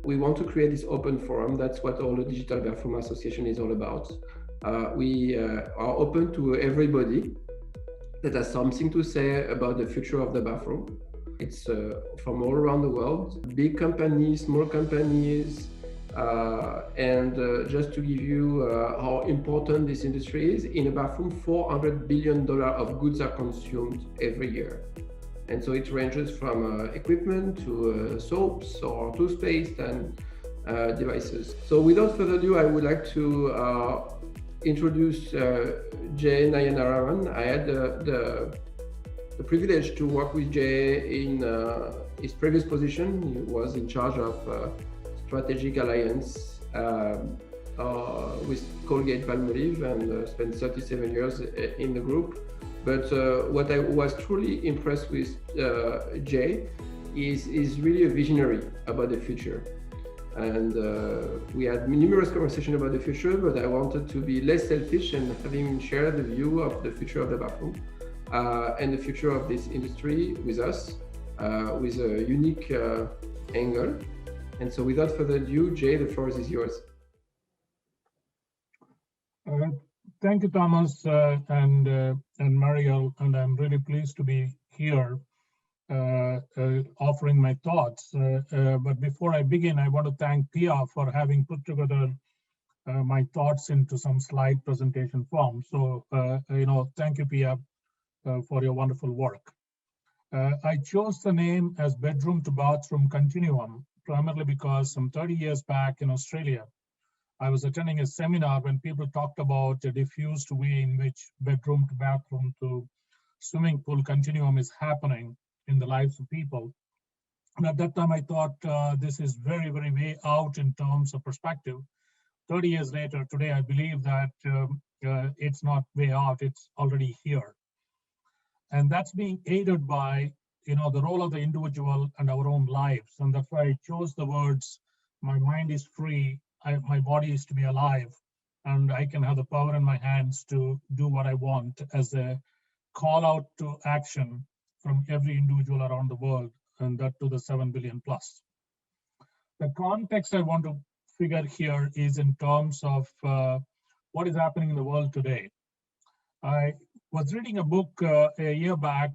we want to create this open forum. That's what all the Digital Bathroom Association is all about. We are open to everybody that has something to say about the future of the bathroom. It's from all around the world, big companies, small companies, and just to give you how important this industry is, in a bathroom, $400 billion of goods are consumed every year. And so it ranges from equipment to soaps or toothpaste and devices. So without further ado, I would like to introduce Jayaraman. I had the privilege to work with Jay in his previous position. He was in charge of strategic alliance with Colgate-Palmolive and spent 37 years in the group. But what I was truly impressed with Jay is really a visionary about the future. And we had numerous conversations about the future, but I wanted to be less selfish and have him share the view of the future of the bathroom and the future of this industry with us, with a unique angle. And so without further ado, Jay, the floor is yours. Thank you, Thomas and Mariel, and I'm really pleased to be here offering my thoughts. But before I begin, I want to thank Pia for having put together my thoughts into some slide presentation form. So, thank you, Pia, for your wonderful work. I chose the name as Bedroom to Bathroom Continuum, primarily because some 30 years back in Australia, I was attending a seminar when people talked about a diffused way in which bedroom to bathroom to swimming pool continuum is happening in the lives of people. And at that time, I thought this is very, very way out in terms of perspective. 30 years later, today, I believe that it's not way out, it's already here. And that's being aided by, the role of the individual and our own lives. And that's why I chose the words, my mind is free, my body is to be alive, and I can have the power in my hands to do what I want, as a call out to action from every individual around the world, and that to the 7 billion plus. The context I want to figure here is in terms of what is happening in the world today. I was reading a book a year back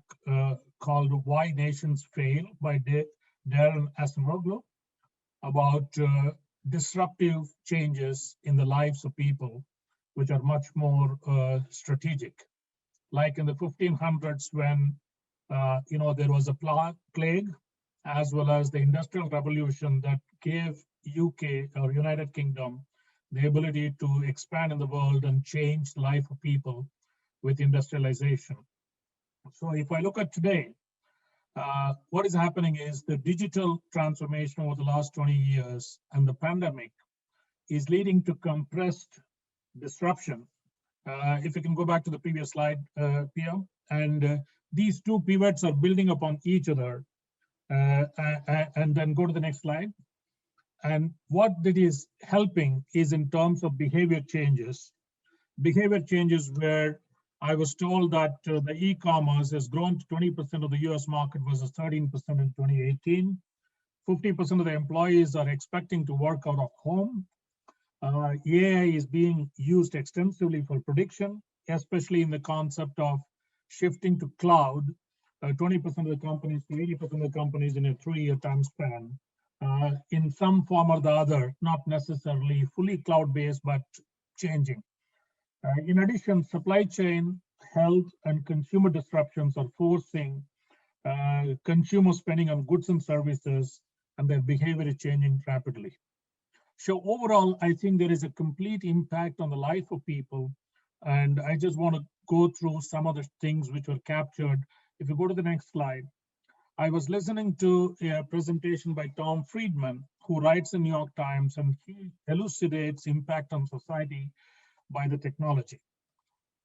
called Why Nations Fail by Darren Asamoah, about disruptive changes in the lives of people, which are much more strategic. Like in the 1500s, when there was a plague, as well as the Industrial Revolution that gave UK or United Kingdom the ability to expand in the world and change the life of people with industrialization. So if I look at today, what is happening is the digital transformation over the last 20 years and the pandemic is leading to compressed disruption. If you can go back to the previous slide, Pia, and these two pivots are building upon each other, and then go to the next slide. And what that is helping is in terms of behavior changes where I was told that the e-commerce has grown to 20% of the US market versus 13% in 2018. 50% of the employees are expecting to work out of home. AI is being used extensively for prediction, especially in the concept of shifting to cloud. 20% of the companies to 80% of the companies in a 3-year time span, in some form or the other, not necessarily fully cloud-based, but changing. In addition, supply chain, health, and consumer disruptions are forcing consumer spending on goods and services, and their behavior is changing rapidly. So overall, I think there is a complete impact on the life of people, and I just want to go through some of the things which were captured. If you go to the next slide, I was listening to a presentation by Tom Friedman, who writes in New York Times, and he elucidates impact on society by the technology.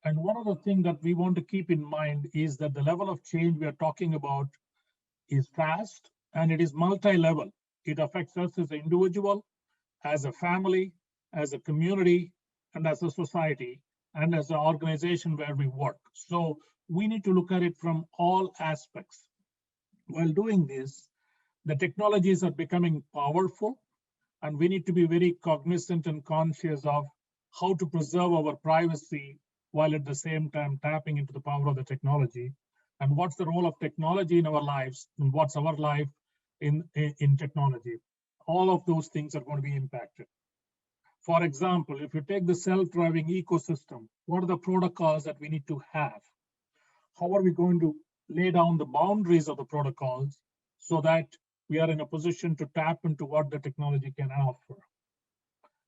And one of the things that we want to keep in mind is that the level of change we are talking about is fast, and it is multi-level. It affects us as an individual, as a family, as a community, and as a society, and as an organization where we work. So we need to look at it from all aspects. While doing this, the technologies are becoming powerful, And we need to be very cognizant and conscious of how to preserve our privacy while at the same time tapping into the power of the technology. And what's the role of technology in our lives, and what's our life in technology. All of those things are going to be impacted. For example, if you take the self-driving ecosystem, what are the protocols that we need to have? How are we going to lay down the boundaries of the protocols so that we are in a position to tap into what the technology can offer?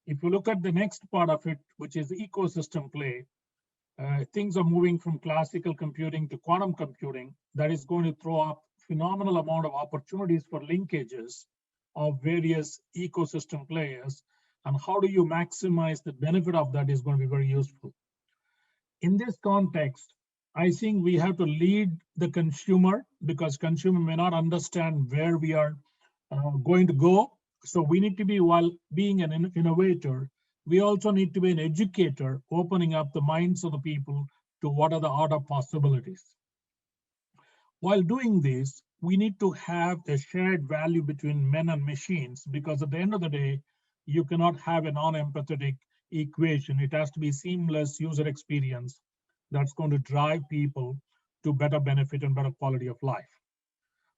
If you look at the next part of it, which is the ecosystem play, things are moving from classical computing to quantum computing. That is going to throw up phenomenal amount of opportunities for linkages of various ecosystem players. And how do you maximize the benefit of that is going to be very useful. In this context, I think we have to lead the consumer, because consumer may not understand where we are going to go. So we need to be, while being an innovator, we also need to be an educator, opening up the minds of the people to what are the other possibilities. While doing this, we need to have a shared value between men and machines, because at the end of the day, you cannot have a non-empathetic equation. It has to be seamless user experience that's going to drive people to better benefit and better quality of life.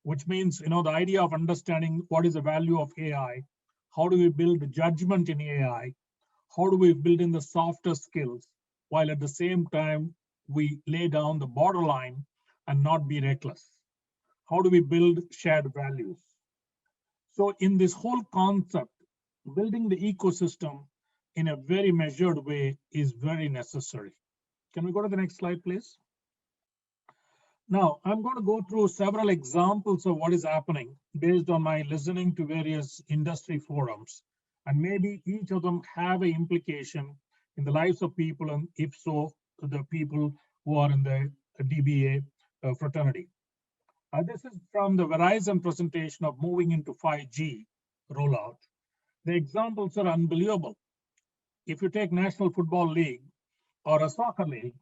Which means, the idea of understanding what is the value of AI, how do we build judgment in AI, how do we build in the softer skills, while at the same time we lay down the borderline and not be reckless? How do we build shared values? So in this whole concept, building the ecosystem in a very measured way is very necessary. Can we go to the next slide, please? Now, I'm going to go through several examples of what is happening based on my listening to various industry forums. And maybe each of them have an implication in the lives of people, and if so, the people who are in the DBA fraternity. This is from the Verizon presentation of moving into 5G rollout. The examples are unbelievable. If you take National Football League or a soccer league,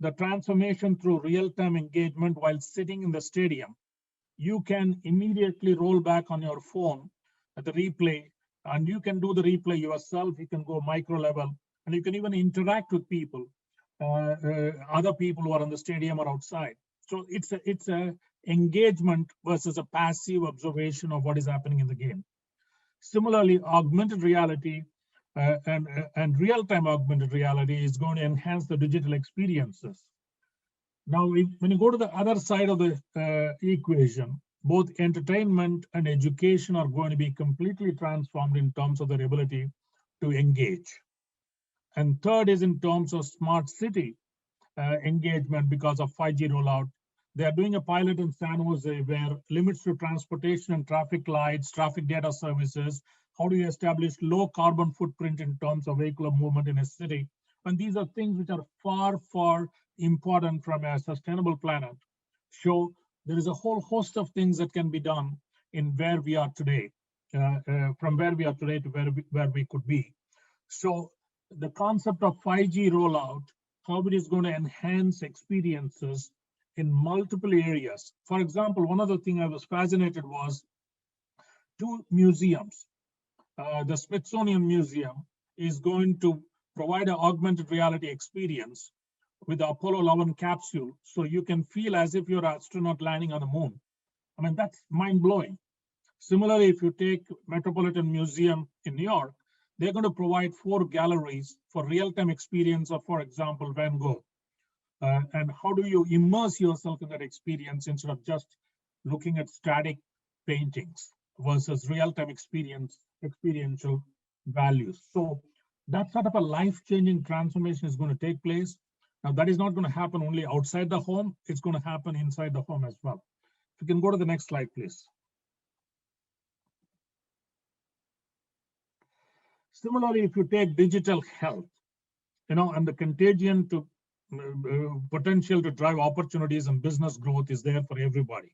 the transformation through real-time engagement while sitting in the stadium, you can immediately roll back on your phone at the replay, and you can do the replay yourself. You can go micro level, and you can even interact with people, other people who are in the stadium or outside. So it's a engagement versus a passive observation of what is happening in the game. Similarly, augmented reality and real-time augmented reality is going to enhance the digital experiences. Now, when you go to the other side of the equation, both entertainment and education are going to be completely transformed in terms of their ability to engage. And third is in terms of smart city engagement because of 5G rollout. They are doing a pilot in San Jose where limits to transportation and traffic lights, traffic data services, how do you establish low carbon footprint in terms of vehicular movement in a city? And these are things which are far, far important from a sustainable planet. So there is a whole host of things that can be done in where we are today, from where we are today to where we could be. So the concept of 5G rollout, how it is going to enhance experiences in multiple areas. For example, one other thing I was fascinated was two museums. The Smithsonian Museum is going to provide an augmented reality experience with the Apollo 11 capsule, so you can feel as if you're an astronaut landing on the moon. I mean, that's mind-blowing. Similarly, if you take Metropolitan Museum in New York, they're going to provide 4 galleries for real-time experience of, for example, Van Gogh. And how do you immerse yourself in that experience instead of just looking at static paintings versus real-time experiential values? So that sort of a life-changing transformation is going to take place. Now, that is not going to happen only outside the home. It's going to happen inside the home as well. If you can go to the next slide, please. Similarly, if you take digital health, and the contagion to potential to drive opportunities and business growth is there for everybody.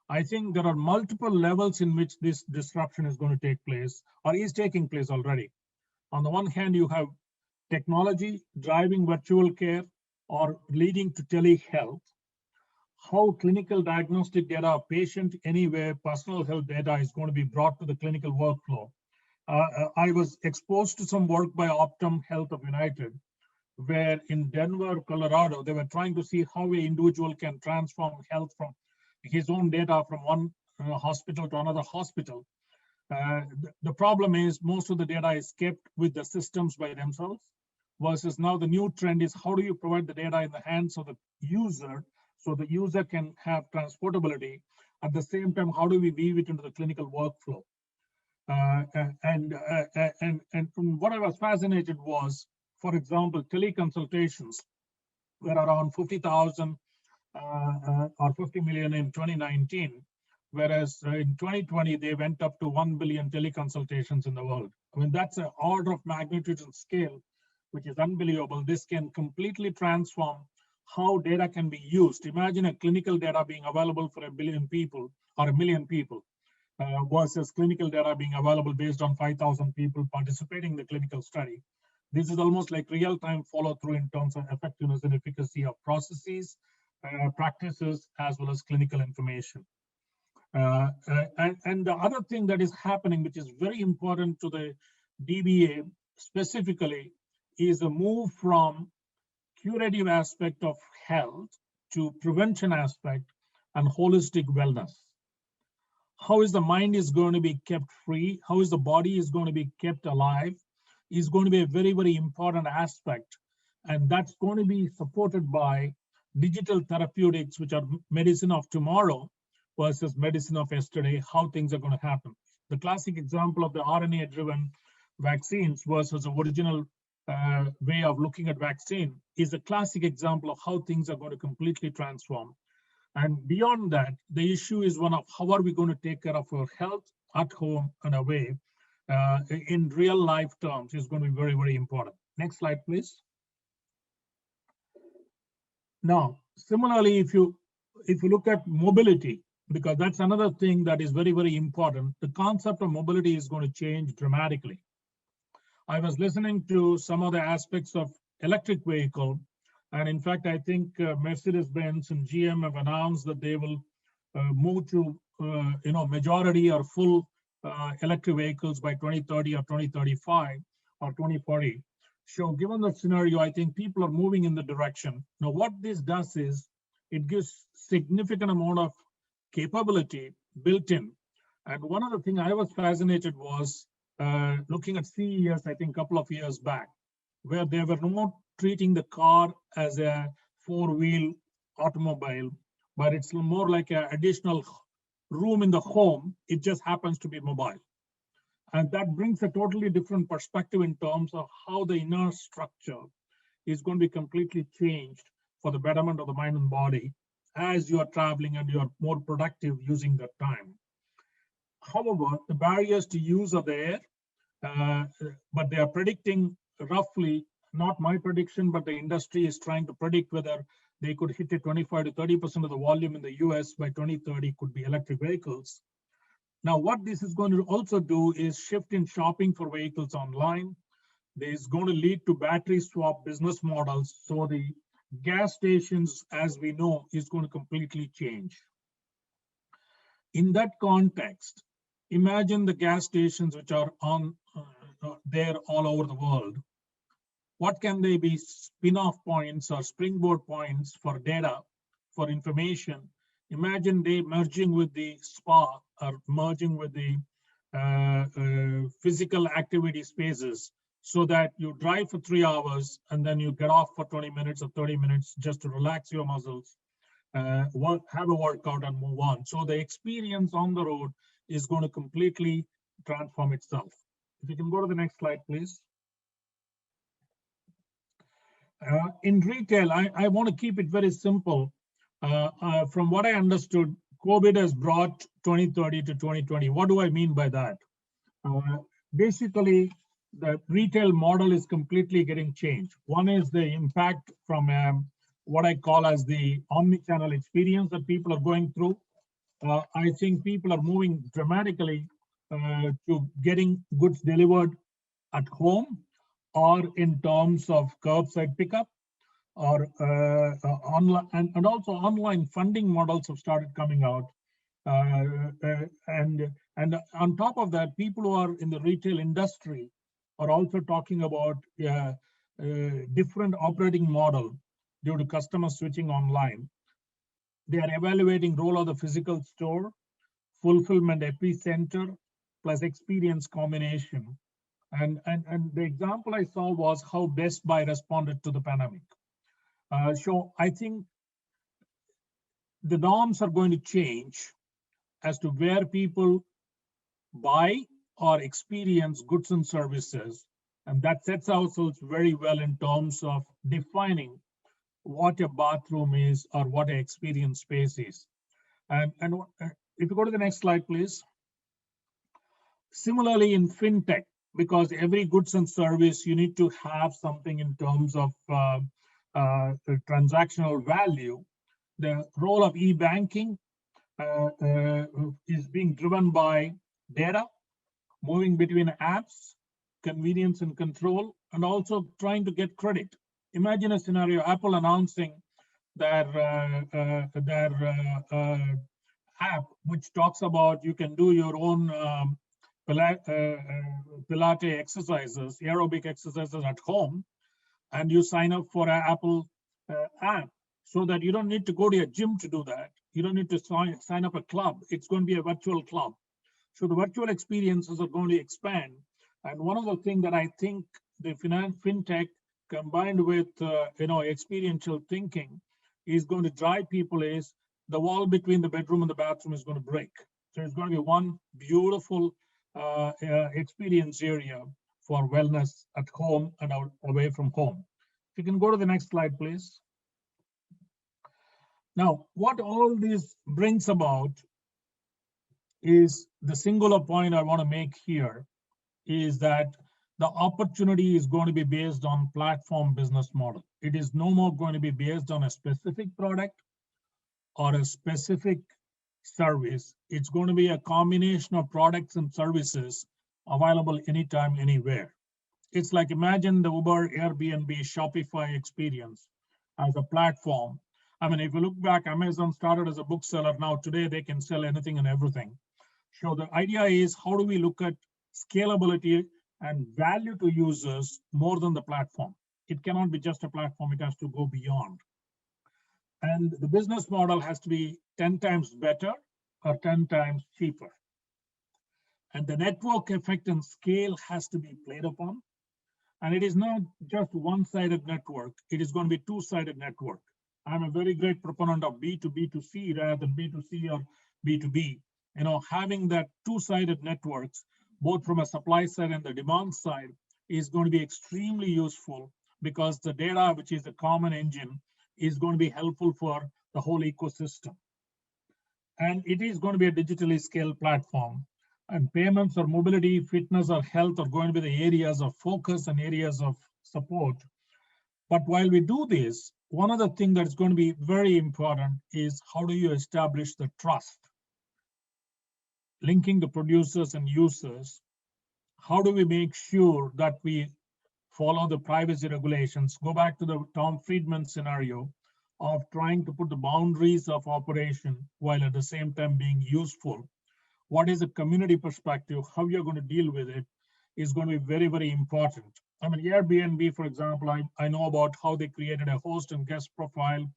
I think there are multiple levels in which this disruption is going to take place or is taking place already. On the one hand, you have technology driving virtual care or leading to telehealth. How clinical diagnostic data, patient anywhere, personal health data is going to be brought to the clinical workflow. I was exposed to some work by Optum Health of United, where in Denver, Colorado, they were trying to see how an individual can transform health from his own data from one hospital to another hospital. The problem is most of the data is kept with the systems by themselves, versus now the new trend is how do you provide the data in the hands of the user so the user can have transportability. At the same time, how do we weave it into the clinical workflow? And what I was fascinated was, for example, teleconsultations were around 50,000 or 50 million in 2019, whereas in 2020 they went up to 1 billion teleconsultations in the world. I mean, that's an order of magnitude and scale, which is unbelievable. This can completely transform how data can be used. Imagine a clinical data being available for 1 billion people or 1 million people. Versus clinical data being available based on 5,000 people participating in the clinical study. This is almost like real-time follow-through in terms of effectiveness and efficacy of processes, practices, as well as clinical information. And the other thing that is happening, which is very important to the DBA specifically, is a move from curative aspect of health to prevention aspect and holistic wellness. How is the mind is going to be kept free, how is the body is going to be kept alive, is going to be a very, very important aspect. And that's going to be supported by digital therapeutics, which are medicine of tomorrow versus medicine of yesterday, how things are going to happen. The classic example of the RNA-driven vaccines versus the original way of looking at vaccine is a classic example of how things are going to completely transform. And beyond that, the issue is one of how are we going to take care of our health at home and away in real life terms is going to be very, very important. Next slide, please. Now, similarly, if you look at mobility, because that's another thing that is very, very important, the concept of mobility is going to change dramatically. I was listening to some of the aspects of electric vehicle. And in fact, I think Mercedes-Benz and GM have announced that they will move to majority or full electric vehicles by 2030 or 2035 or 2040. So given the scenario, I think people are moving in the direction. Now, what this does is it gives significant amount of capability built in. And one of the things I was fascinated was looking at CES, I think a couple of years back, where they were not treating the car as a four-wheel automobile, but it's more like an additional room in the home. It just happens to be mobile. And that brings a totally different perspective in terms of how the inner structure is going to be completely changed for the betterment of the mind and body as you are traveling and you are more productive using that time. However, the barriers to use are there, but they are predicting roughly, not my prediction, but the industry is trying to predict whether they could hit a 25 to 30% of the volume in the US by 2030 could be electric vehicles. Now, what this is going to also do is shift in shopping for vehicles online. This is going to lead to battery swap business models. So the gas stations, as we know, is going to completely change. In that context, imagine the gas stations which are on there all over the world. What can they be spin-off points or springboard points for data, for information? Imagine they merging with the spa or merging with the physical activity spaces so that you drive for 3 hours and then you get off for 20 minutes or 30 minutes just to relax your muscles, have a workout and move on. So the experience on the road is going to completely transform itself. If you can go to the next slide, please. In retail, I want to keep it very simple. From what I understood, COVID has brought 2030 to 2020. What do I mean by that? Basically, the retail model is completely getting changed. One is the impact from what I call as the omni-channel experience that people are going through. I think people are moving dramatically to getting goods delivered at home or in terms of curbside pickup or online, and also online funding models have started coming out. And on top of that, people who are in the retail industry are also talking about different operating model due to customer switching online. They are evaluating role of the physical store, fulfillment epicenter, plus experience combination. And the example I saw was how Best Buy responded to the pandemic. So I think the norms are going to change as to where people buy or experience goods and services. And that sets ourselves very well in terms of defining what a bathroom is or what an experience space is. And if you go to the next slide, please. Similarly, in fintech, because every goods and service, you need to have something in terms of transactional value. The role of e-banking is being driven by data, moving between apps, convenience and control, and also trying to get credit. Imagine a scenario, Apple announcing their app, which talks about you can do your own Pilates exercises, aerobic exercises at home, and you sign up for an Apple app so that you don't need to go to a gym to do that. You don't need to sign up a club. It's going to be a virtual club. So the virtual experiences are going to expand. And one of the things that I think the fintech combined with experiential thinking is going to drive people is the wall between the bedroom and the bathroom is going to break. So it's going to be one beautiful experience area for wellness at home and away from home. If you can go to the next slide, please. Now, what all this brings about is the singular point I want to make here is that the opportunity is going to be based on platform business model. It is no more going to be based on a specific product or a specific service. It's going to be a combination of products and services available anytime, anywhere. It's like imagine the Uber, Airbnb, Shopify experience as a platform. I mean, if you look back, Amazon started as a bookseller. Now today they can sell anything and everything. So the idea is how do we look at scalability and value to users more than the platform? It cannot be just a platform, it has to go beyond. And the business model has to be 10 times better or 10 times cheaper. And the network effect and scale has to be played upon. And it is not just one-sided network, it is going to be two-sided network. I'm a very great proponent of B2B2C rather than B2C or B2B. Having that two-sided networks, both from a supply side and the demand side, is going to be extremely useful because the data, which is a common engine, is going to be helpful for the whole ecosystem. And it is going to be a digitally scaled platform. And payments or mobility, fitness or health are going to be the areas of focus and areas of support. But while we do this, one other thing that's going to be very important is how do you establish the trust? Linking the producers and users, how do we make sure that we follow the privacy regulations? Go back to the Tom Friedman scenario of trying to put the boundaries of operation while at the same time being useful. What is a community perspective? How you're going to deal with it is going to be very, very important. I mean, Airbnb, for example, I know about how they created a host and guest profile,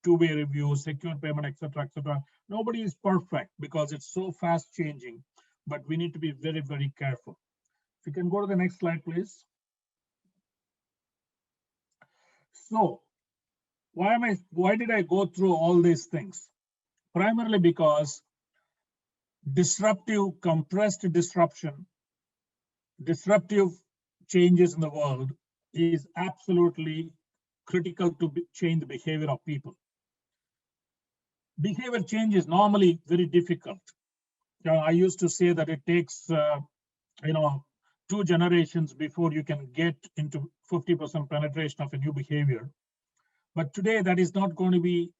two-way reviews, secure payment, etc., etc. Nobody is perfect because it's so fast changing, but we need to be very, very careful. If you can go to the next slide, please. So why did I go through all these things? Primarily because compressed disruptive changes in the world is absolutely critical to change the behavior of people. Behavior change is normally very difficult. I used to say that it takes, 2 generations before you can get into 50% penetration of a new behavior. But today that is not going to be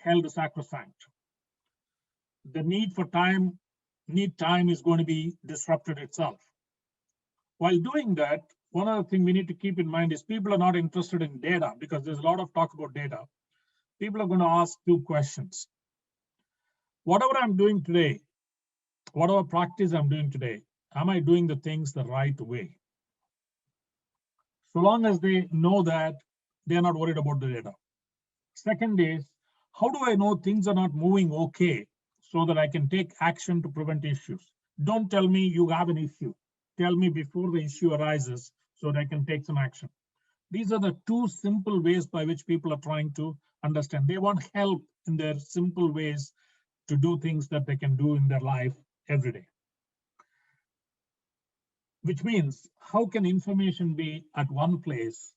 held sacrosanct. The need time is going to be disrupted itself. While doing that, one other thing we need to keep in mind is people are not interested in data because there's a lot of talk about data. People are going to ask 2 questions. whatever I'm doing today, whatever practice I'm doing today, am I doing the things the right way? So long as they know that, they're not worried about the data. Second is, how do I know things are not moving okay so that I can take action to prevent issues? Don't tell me you have an issue. Tell me before the issue arises so that I can take some action. These are the two simple ways by which people are trying to understand. They want help in their simple ways to do things that they can do in their life every day. Which means, how can information be at one place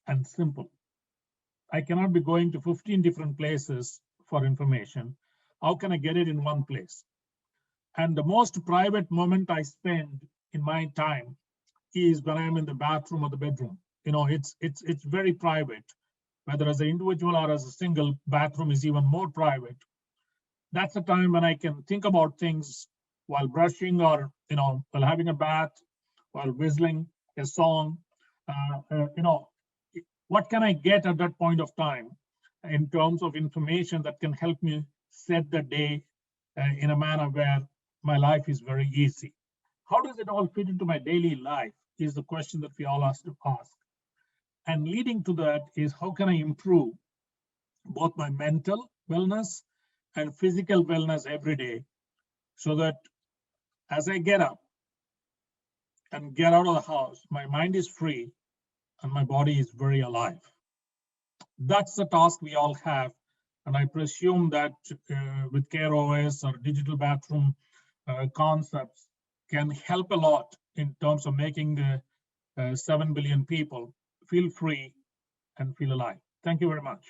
and simple? I cannot be going to 15 different places for information. How can I get it in one place? And the most private moment I spend in my time is when I'm in the bathroom or the bedroom. It's very private. Whether as an individual or as a single, bathroom is even more private. That's the time when I can think about things while brushing, or while having a bath, while whistling a song. What can I get at that point of time in terms of information that can help me set the day in a manner where my life is very easy? How does it all fit into my daily life is the question that we all have to ask. And leading to that is, how can I improve both my mental wellness and physical wellness every day, so that as I get up and get out of the house, my mind is free and my body is very alive. That's the task we all have. And I presume that with CareOS or digital bathroom concepts can help a lot in terms of making the 7 billion people feel free and feel alive. Thank you very much.